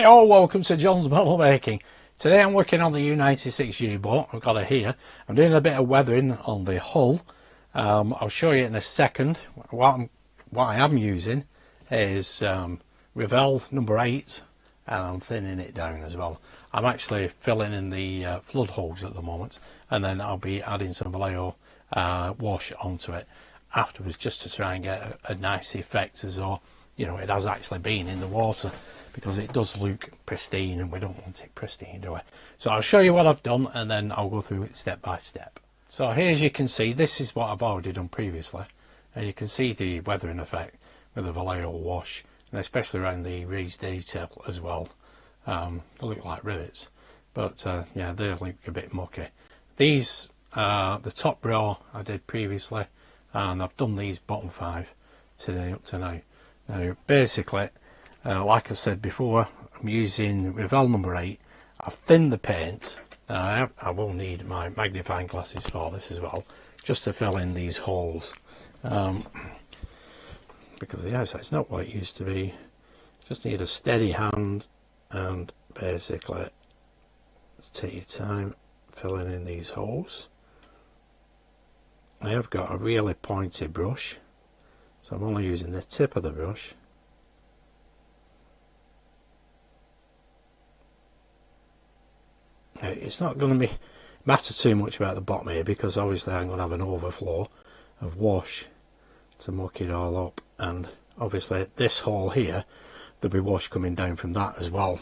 Hi all, welcome to John's Model Making. Today I'm working on the U96 U-boat. I've got it here. I'm doing a bit of weathering on the hull. I'll show you in a second. What I am using is Revell number 8, and I'm thinning it down as well. I'm actually filling in the flood holes at the moment, and then I'll be adding some Vallejo wash onto it afterwards, just to try and get a nice effect as though, you know, it has actually been in the water, because it does look pristine and we don't want it pristine, do we? So I'll show you what I've done and then I'll go through it step by step. So here, as you can see, this is what I've already done previously, and you can see the weathering effect with the Vallejo wash, and especially around the raised detail as well. They look like rivets, but yeah, they look a bit mucky. These the top row I did previously, and I've done these bottom 5 today up to now. Now basically, like I said before, I'm using Revell number 8. I've thinned the paint. I will need my magnifying glasses for this as well, just to fill in these holes, because yes, it's not what it used to be. Just need a steady hand and basically take your time filling in these holes. I have got a really pointy brush, so I'm only using the tip of the brush. It's not going to matter too much about the bottom here, because obviously I'm going to have an overflow of wash to muck it all up, and obviously this hole here, there'll be wash coming down from that as well.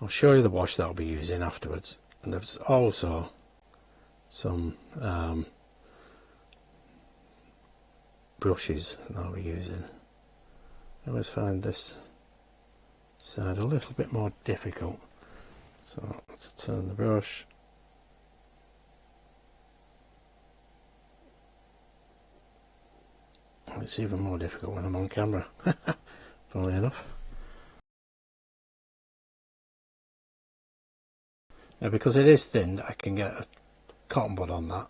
I'll show you the wash that I'll be using afterwards, and there's also some brushes that I'll be using. I always find this side a little bit more difficult, so let's turn the brush. It's even more difficult when I'm on camera, funnily enough. Now, because it is thinned, I can get a cotton bud on that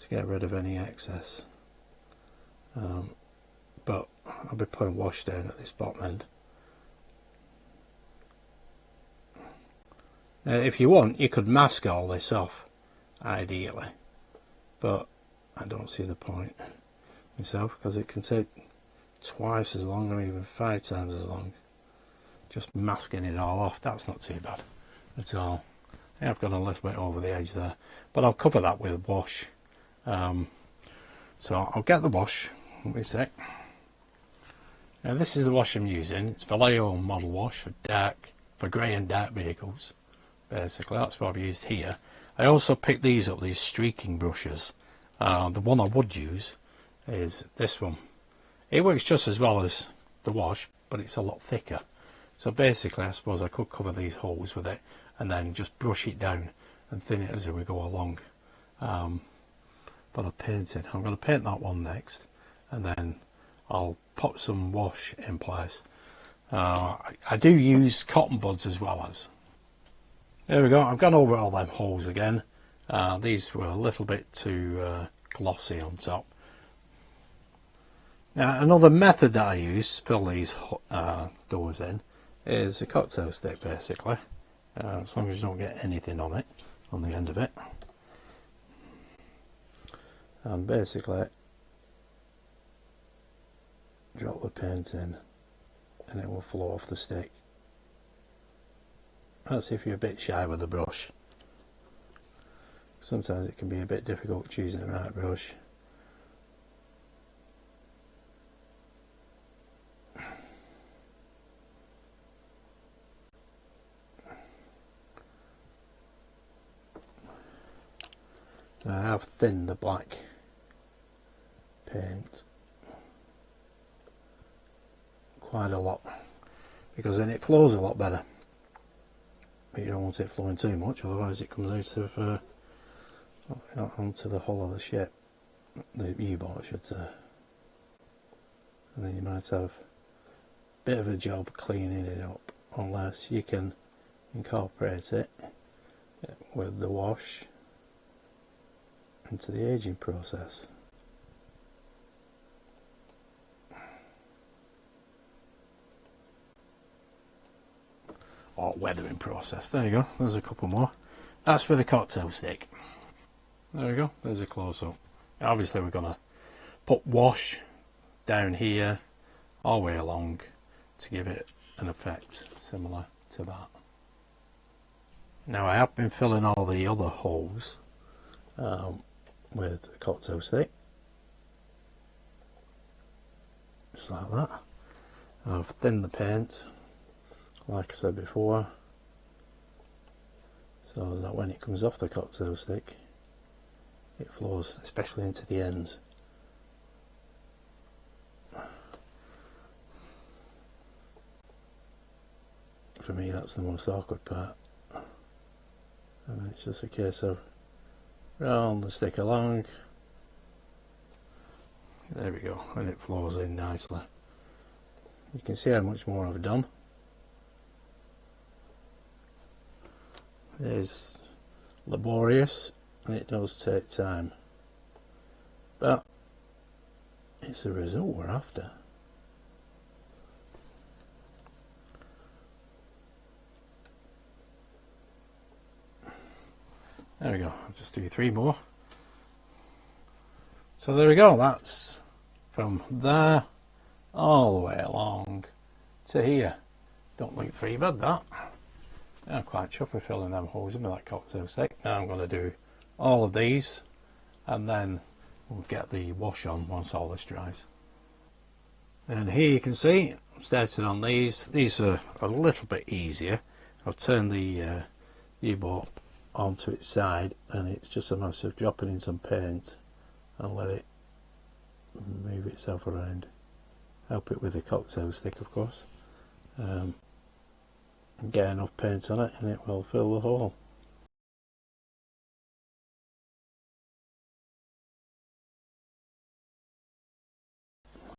to get rid of any excess. But I'll be putting wash down at this bottom end. If you want, you could mask all this off, ideally, but I don't see the point myself, because it can take twice as long, or even 5 times as long, just masking it all off. That's not too bad at all. I've gone a little bit over the edge there, but I'll cover that with wash. So I'll get the wash. Wait a sec. Now this is the wash I'm using. It's Vallejo model wash for grey and dark vehicles. Basically, that's what I've used here. I also picked these up, these streaking brushes. The one I would use is this one. It works just as well as the wash, but it's a lot thicker. So basically, I suppose I could cover these holes with it and then just brush it down and thin it as we go along. But I've painted. I'm going to paint that one next, and then I'll pop some wash in place. I do use cotton buds as well as. There we go. I've gone over all them holes again. These were a little bit too glossy on top. Now, another method that I use to fill these doors in is a cocktail stick, basically. As long as you don't get anything on it, on the end of it. And basically drop the paint in and it will flow off the stick. That's if you're a bit shy with the brush. Sometimes it can be a bit difficult choosing the right brush. I have thinned the black paint quite a lot, because then it flows a lot better. But you don't want it flowing too much, otherwise it comes out of onto the hull of the ship, the U-boat I should say. And then you might have a bit of a job cleaning it up, unless you can incorporate it with the wash into the aging process. or weathering process. There you go, there's a couple more. That's with a cocktail stick. There we go, there's a close-up. Obviously we're going to put wash down here all the way along to give it an effect similar to that. Now I have been filling all the other holes with a cocktail stick, just like that. I've thinned the paint, like I said before, so that when it comes off the cocktail stick it flows, especially into the ends. For me that's the most awkward part, and it's just a case of round the stick along. There we go, and it flows in nicely. You can see how much more I've done. It is laborious and it does take time, but it's the result we're after. There we go, I'll just do 3 more. So there we go, that's from there all the way along to here. Don't look too bad that. I'm quite chuffed with filling them holes in with that cocktail stick. Now I'm going to do all of these and then we'll get the wash on once all this dries. And here you can see I'm starting on these. These are a little bit easier. I've turned the U-boat onto its side and it's just a matter of dropping in some paint and let it move itself around. Help it with a cocktail stick, of course. Get enough paint on it and it will fill the hole.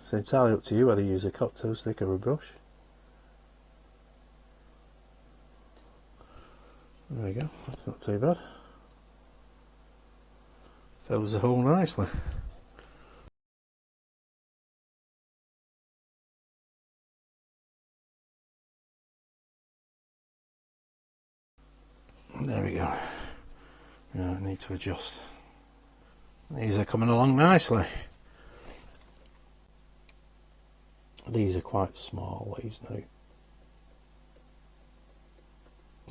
It's entirely up to you whether you use a cocktail stick or a brush. There we go, that's not too bad. Fills the hole nicely. There we go. I need to adjust. These are coming along nicely. These are quite small, these now.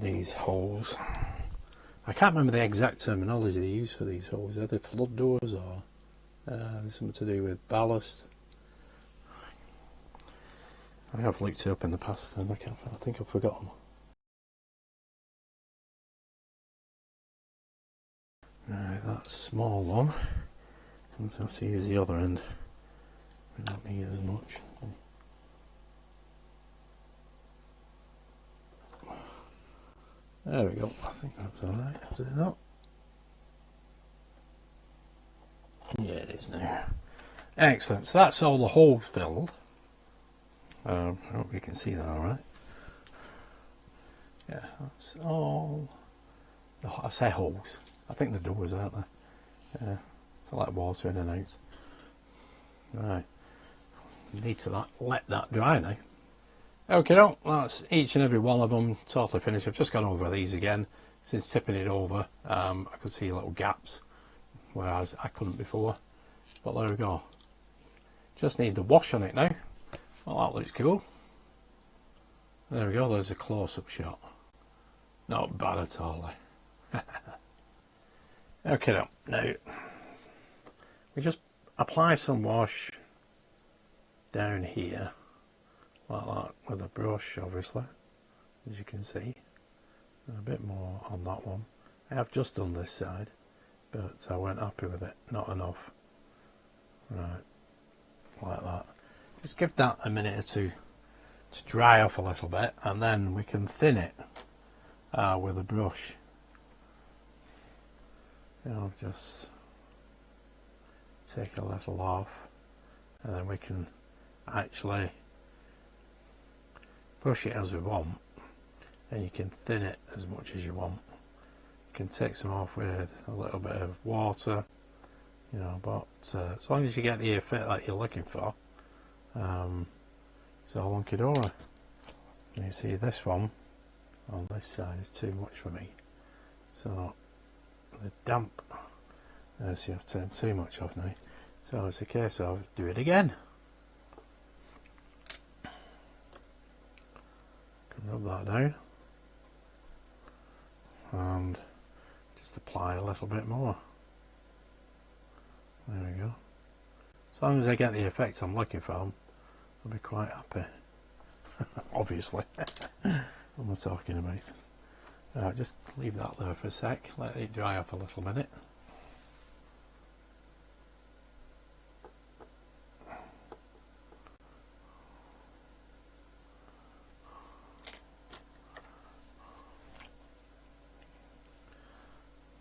These holes. I can't remember the exact terminology they use for these holes. Are they flood doors or something to do with ballast? I have looked it up in the past and I think I've forgotten. Right, that small one. I'm going to have to use the other end. We don't need as much. There we go. I think that's alright, is it not? Yeah, it is now. Excellent. So that's all the holes filled. I hope you can see that alright. Yeah, that's all. I say holes. I think the doors, aren't they? Yeah, it's like water in and out. Right, need to let that dry now. Okay, no, that's each and every one of them totally finished. I've just gone over these again since tipping it over. I could see little gaps, whereas I couldn't before. But there we go. Just need the wash on it now. Well, that looks cool. There we go, there's a close-up shot. Not bad at all. Okay, now we just apply some wash down here like that with a brush, obviously, as you can see. And a bit more on that one. I have just done this side, but I weren't happy with it, not enough. Right, like that. Just give that a minute or two to dry off a little bit and then we can thin it with a brush. Just take a little off and then we can actually brush it as we want, and you can thin it as much as you want. You can take some off with a little bit of water, but as long as you get the effect that you're looking for, it's all hunky dory. You see this one on this side is too much for me. So the damp, see, I've turned too much off now. So it's a case of do it again. Can rub that down and just apply a little bit more. There we go. As long as I get the effect I'm looking for, I'll be quite happy. Obviously. What am I talking about? Just leave that there for a sec, let it dry off a little minute.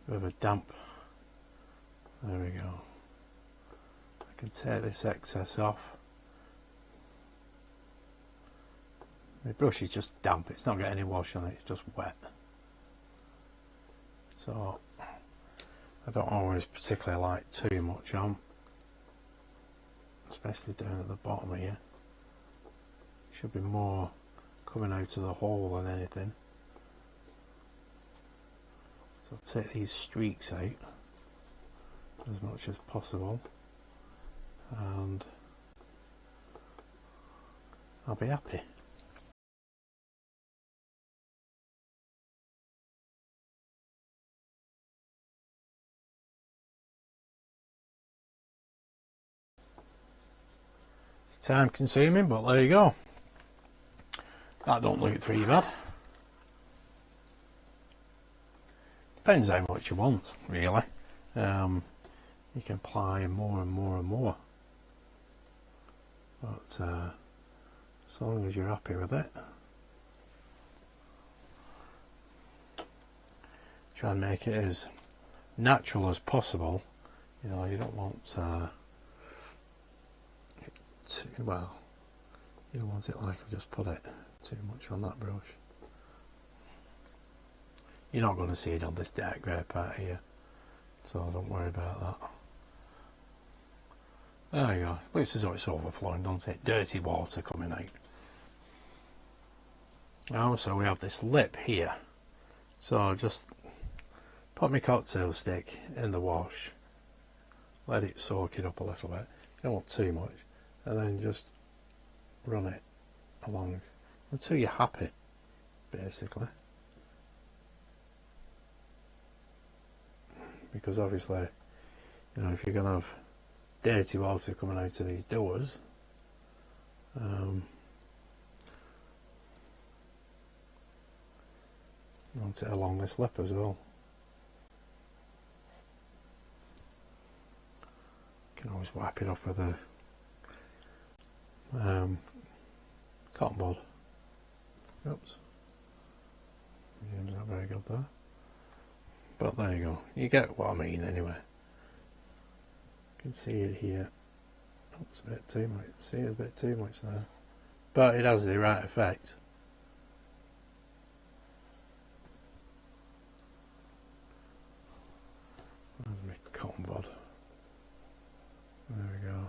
Bit of a damp. There we go. I can take this excess off. The brush is just damp, it's not got any wash on it, it's just wet. So I don't always particularly like too much on, especially down at the bottom here. Should be more coming out of the hole than anything. So I'll take these streaks out as much as possible and I'll be happy. It's time consuming, but there you go. That don't look too bad. Depends how much you want, really. You can apply more and more and more. But as long as you're happy with it, try and make it as natural as possible. You know, you don't want well, you don't want it like I've just put it too much on that brush. You're not going to see it on this dark grey part here, so don't worry about that. There you go. Looks as though it's overflowing, doesn't it? Dirty water coming out. Also, we have this lip here, so just put my cocktail stick in the wash, let it soak it up a little bit. You don't want too much. And then just run it along until you're happy, basically. Because obviously, you know, if you're going to have dirty water coming out of these doors, you want it along this lip as well. You can always wipe it off with a cotton bud. Oops. Yeah, not very good there. But there you go. You get what I mean anyway. You can see it here. Oh, it's a bit too much. See, a bit too much there. But it has the right effect. There's my cotton bud. There we go.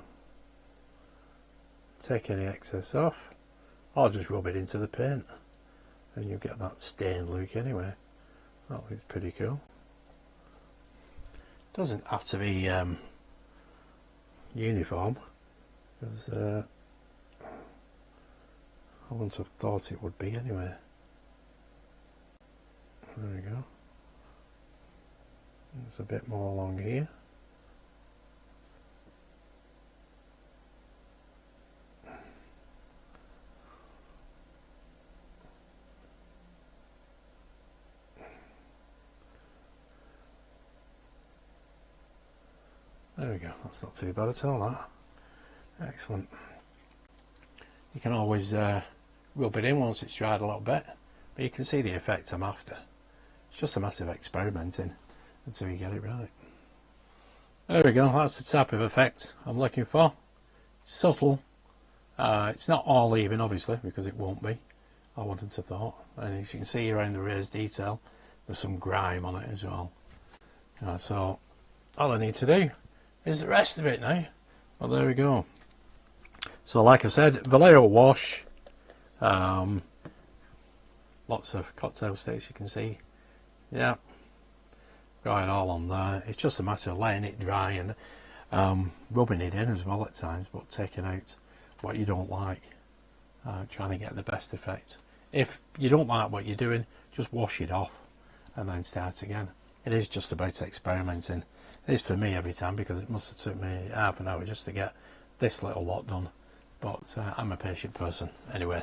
Take any excess off, or just rub it into the paint and you get that stained look anyway. That looks pretty cool. Doesn't have to be uniform, because I wouldn't have thought it would be anyway. There we go. There's a bit more along here. There we go, that's not too bad at all, that. Excellent. You can always rub it in once it's dried a little bit, but you can see the effect I'm after. It's just a matter of experimenting until you get it right. There we go, that's the type of effect I'm looking for. It's subtle. It's not all even, obviously, because it won't be. I wouldn't have thought. And as you can see around the raised detail, there's some grime on it as well. So all I need to do is the rest of it now. Well, there we go. So like I said, Vallejo wash, Lots of cocktail sticks, you can see. Yeah, got it all on there. It's just a matter of letting it dry and rubbing it in as well at times, but taking out what you don't like, trying to get the best effect. If you don't like what you're doing, just wash it off and then start again. It is just about experimenting. It is for me every time, because it must have took me half an hour just to get this little lot done, but I'm a patient person. Anyway,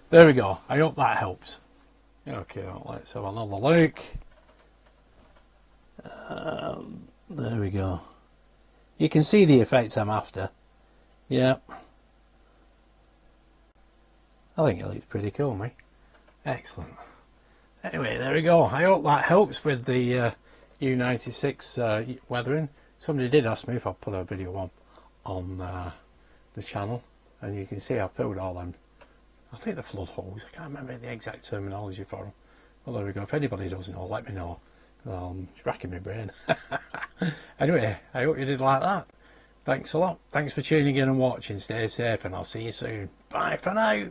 there we go. I hope that helps. Okay, let's have another look. There we go. You can see the effect I'm after. Yeah, I think it looks pretty cool, mate. Excellent. Anyway, there we go. I hope that helps with the U96 weathering. Somebody did ask me if I put a video on the channel, and you can see I filled all them. I think the flood holes. I can't remember the exact terminology for them. Well, there we go. If anybody doesn't know, let me know. It's racking my brain. Anyway, I hope you did like that. Thanks a lot. Thanks for tuning in and watching. Stay safe, and I'll see you soon. Bye for now.